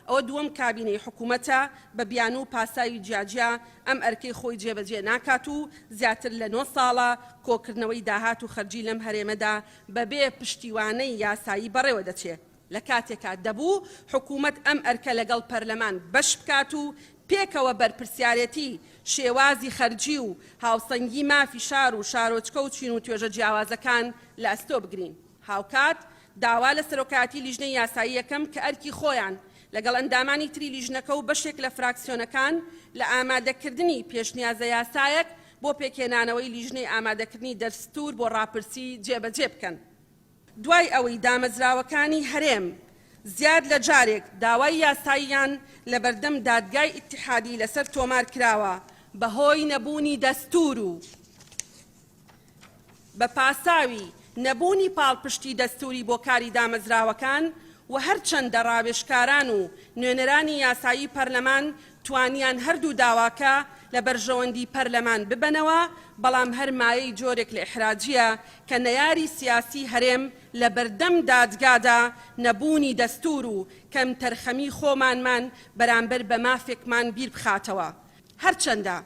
ئەوە دووەم کابینەی حکوومەتە بە بیان و پاساوی جیاجیا ئەم ئەرکەی خۆی جێبەجێ ناکات و زیاتر لە 9 ساڵە کۆکردنەوەی داهات و خەرجی لەم هەرێمەدا بەبێ پشتیوانەی یاسایی بەڕێوە دەچێت. لە کاتێکا دەبوو حکوومەت ئەم ئەرکە لەگەڵ پەرلەمان بەش بکات و پێکەوە بەرپرسیارەتی شێوازی خەرجی و هاوسەنگی مافی شار و شارۆچکە و چین و توێژە جیاوازەکان لە ئەستۆ بگرین. هاوکات داوا لە سەرۆکایەتی لیژنەی یاسایی یەکەم کە ئەرکی خۆیان لەگەڵ ئەندامانی تری لیژنەکە و بەشێک لە فراکسیۆنەکان لە ئامادەکردنی پێشنیازە یاسایەک بۆ پێکێنانەوەی لیژنەی ئامادەکردنی دەستور بۆ ڕاپرسی جێبەجێ بکەن. دوای ئەوەی دامەزراوەکانی هەرێم زیاد لە جارێک داوای یاساییان لە بەردەم دادگای ئیتیحادی لەسەر تۆمار کراوە بەهۆی نەبوونی دەستور و بە پاساوی نەبوونی پاڵپشتی دەستوری بۆ کاری دامەزراوەکان و هەرچەندە ڕاوێژکاران و نوێنەرانی یاسایی پەرلەمان توانیان هەردوو داواکە لە بەرژەوەندی پەرلەمان ببنەوە، بەڵام هەر مایەی جۆرێک لە ئیحراجیە کە نەیاری سیاسی هەرێم لە بەردەم دادگادا نەبوونی دەستور و کەم تەرخەمی خۆمانمان بەرامبەر بە مافێکمان بیر بخاتەوە. هەرچەندە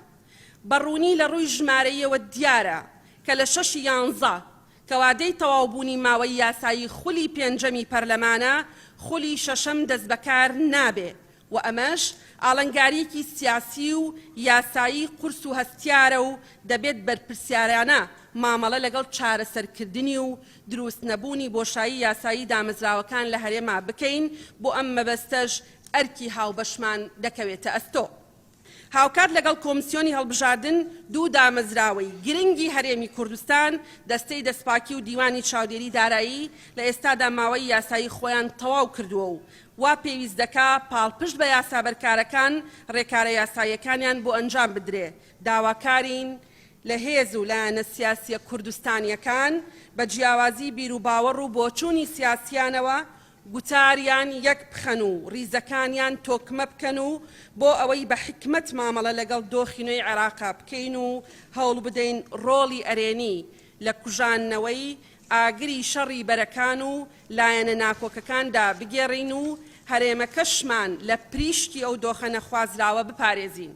بەڕوونی لە ڕووی ژمارەیەوە دیارە کە لە 6/11 کەوادەی تەواوبوونی ماوەی یاسایی خولی پێنجەمی پەرلەمانە خولی شەشەم دەست بەکار نابێ و ئەمەش ئاڵنگاریەکی سیاسی و یاسایی قورس و هەستیارە و دەبێت بەرپرسیارانە مامەڵە لەگەڵ چارەسەرکردنی و دروست نەبوونی بۆشایی یاسایی دامەزراوەکان لە هەرێما بکەین بۆ ئەم مەبەستەش ئەرکی هاوبەشمان دەکەوێتە ئەستۆ. هاوکات لەگەڵ کۆمسیۆنی هەڵبژاردن دوو دامەزراوەی گرنگی هەرێمی کوردستان دەستەی دەستپاکی و دیوانی چاودێری دارایی لە ئێستادا ماوەی یاسایی خۆیان تەواو کردووە و وا پێویست دەکا پاڵپشت بە یاسابەرکارەکان ڕێکارە یاساییەکانیان بۆ ئەنجام بدرێ. داواکارین لە هێز و لایەنە سیاسیە کوردستانیەکان بە جیاوازی بیر و باوەڕ و بۆچوونی سیاسیانەوە گوتاریان یەک بخەن و ریزەکانیان تۆکمە بکەن و بۆ ئەوەی بە حکمت مامەڵە لەگەڵ دۆخینەوەی عێراقا بکەین و هەوڵ بدەین ڕۆڵی ئەرێنی لە کوژانەوەی ئاگری شەڕی بەرەکان و لایەنە ناکۆکەکاندا بگێڕین و هەرێمەکەشمان لە پریشتی ئەو دۆخە نەخوازراوە بپارێزین.